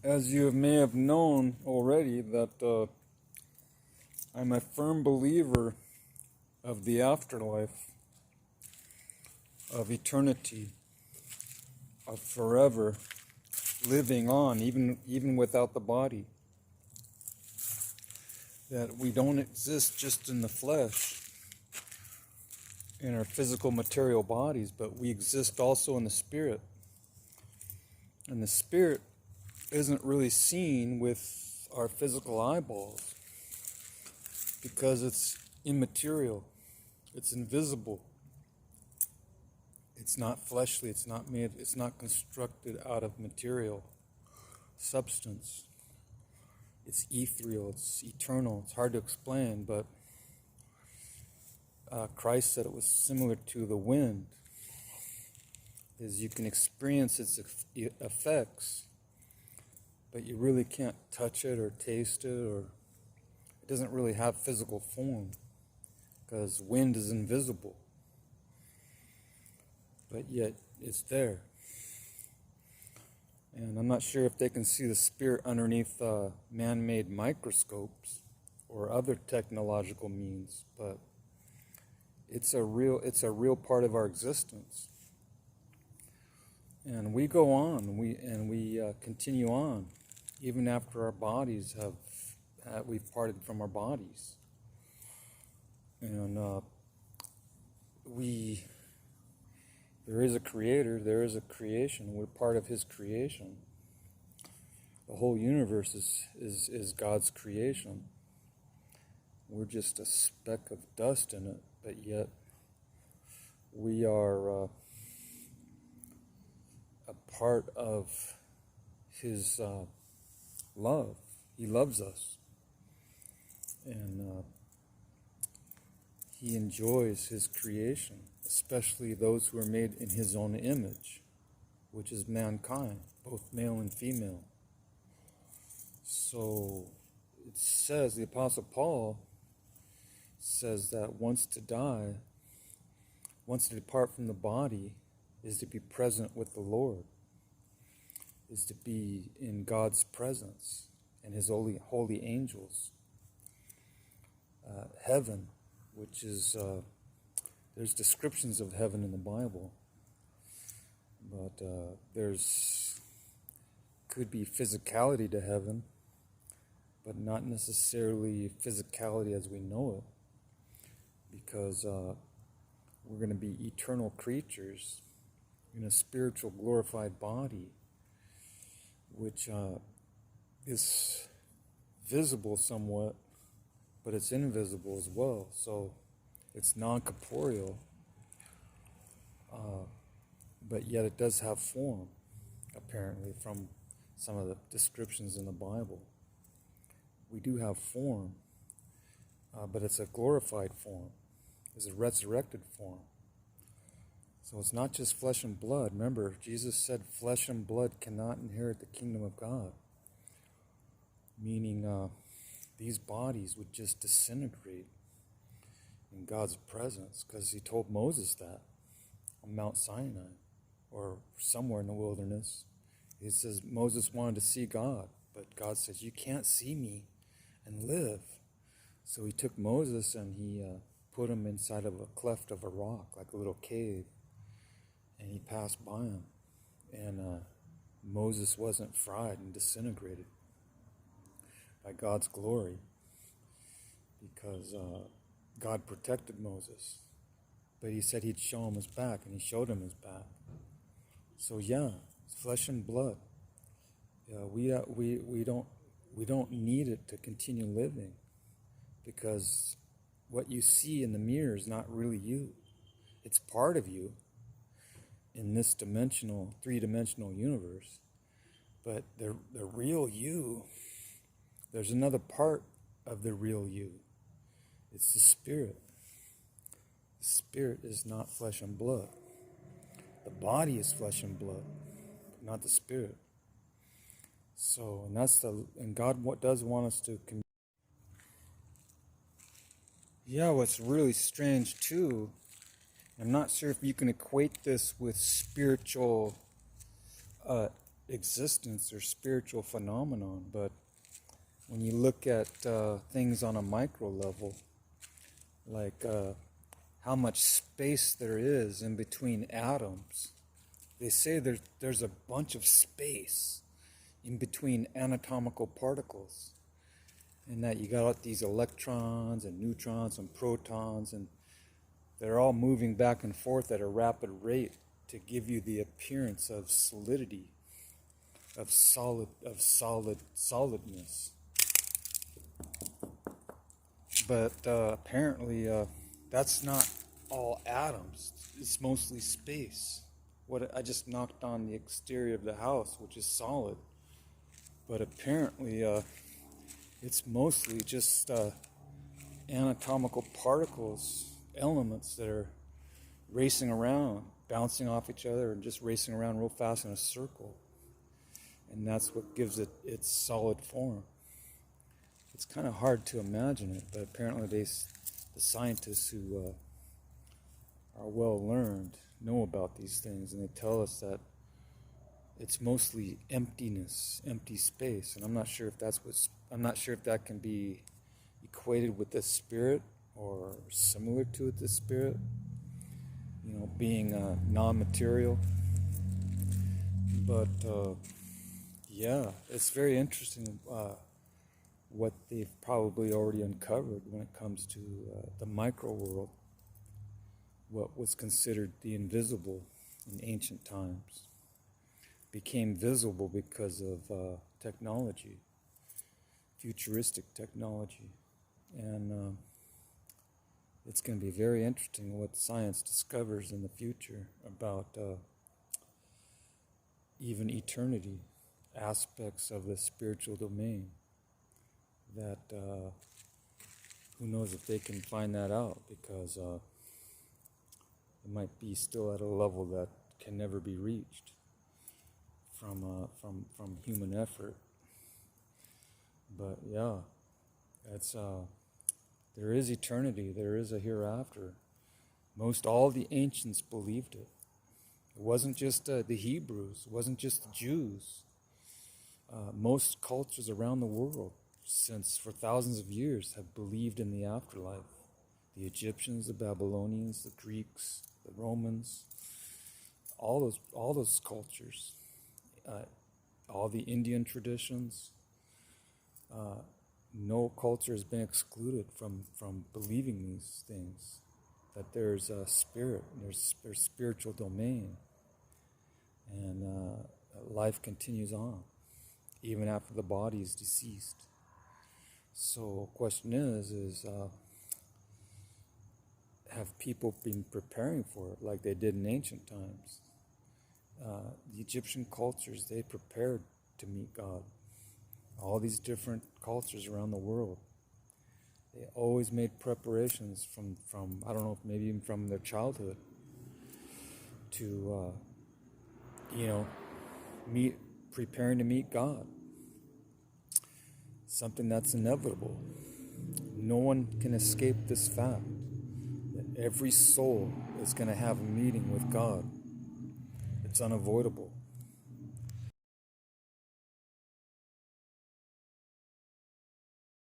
As you may have known already, that I'm a firm believer of the afterlife, of eternity, of forever living on, even without the body. That we don't exist just in the flesh, in our physical material bodies, but we exist also in the spirit. And the spirit isn't really seen with our physical eyeballs because it's immaterial, it's invisible, it's not fleshly, it's not constructed out of material substance. It's ethereal, it's eternal, it's hard to explain, but Christ said it was similar to the wind, is you can experience its effects, but you really can't touch it or taste it, or it doesn't really have physical form, because wind is invisible, but yet it's there. And I'm not sure if they can see the spirit underneath man-made microscopes or other technological means, but it's a real part of our existence. And we go on, we continue on, even after our bodies we've parted from our bodies. And there is a creator, there is a creation, we're part of his creation. The whole universe is God's creation. We're just a speck of dust in it, but yet we are a part of his love. He loves us. And he enjoys his creation, especially those who are made in his own image, which is mankind, both male and female. So it says, the Apostle Paul says that once to depart from the body, is to be present with the Lord, is to be in God's presence and his holy angels. Heaven, which is, there's descriptions of heaven in the Bible, but could be physicality to heaven, but not necessarily physicality as we know it, because we're going to be eternal creatures in a spiritual glorified body, which is visible somewhat, but it's invisible as well. So it's non-corporeal, but yet it does have form, apparently, from some of the descriptions in the Bible. We do have form, but it's a glorified form. It's a resurrected form. So it's not just flesh and blood. Remember, Jesus said flesh and blood cannot inherit the kingdom of God. Meaning these bodies would just disintegrate in God's presence, because he told Moses that on Mount Sinai or somewhere in the wilderness. He says Moses wanted to see God, but God says, you can't see me and live. So he took Moses and he put him inside of a cleft of a rock, like a little cave. And he passed by him, and Moses wasn't fried and disintegrated by God's glory, because God protected Moses. But he said he'd show him his back, and he showed him his back. So yeah, it's flesh and blood. We don't need it to continue living, because what you see in the mirror is not really you. It's part of you in this three-dimensional universe. But the real you, there's another part of the real you. It's the spirit. The spirit is not flesh and blood. The body is flesh and blood, but not the spirit. So, and God does want us to. Yeah, what's really strange too, I'm not sure if you can equate this with spiritual existence or spiritual phenomenon, but when you look at things on a micro level, like how much space there is in between atoms, they say there's a bunch of space in between anatomical particles, and that you got these electrons and neutrons and protons, and they're all moving back and forth at a rapid rate to give you the appearance of solidity, of solidness. But apparently that's not all atoms. It's mostly space. I just knocked on the exterior of the house, which is solid. But apparently it's mostly just anatomical particles, elements that are racing around, bouncing off each other and just racing around real fast in a circle. And that's what gives it its solid form. It's kind of hard to imagine it, but apparently the scientists who are well learned know about these things, and they tell us that it's mostly emptiness, empty space. And I'm not sure if that can be equated with the spirit or similar to the spirit, being non-material. But yeah, it's very interesting what they've probably already uncovered when it comes to the micro world, what was considered the invisible in ancient times became visible because of technology, futuristic technology. And it's going to be very interesting what science discovers in the future about even eternity, aspects of the spiritual domain, that who knows if they can find that out, because it might be still at a level that can never be reached from human effort. But yeah, it's there is eternity, there is a hereafter. All the ancients believed it. It wasn't just the Hebrews, it wasn't just the Jews. Most cultures around the world, for thousands of years, have believed in the afterlife. The Egyptians, the Babylonians, the Greeks, the Romans, all those cultures, all the Indian traditions. No culture has been excluded from believing these things, that there's a spirit, there's spiritual domain, and life continues on even after the body is deceased. So the question is have people been preparing for it like they did in ancient times? The Egyptian cultures, they prepared to meet God. All these different cultures around the world, they always made preparations from I don't know, maybe even from their childhood to preparing to meet God. Something that's inevitable. No one can escape this fact that every soul is going to have a meeting with God. It's unavoidable.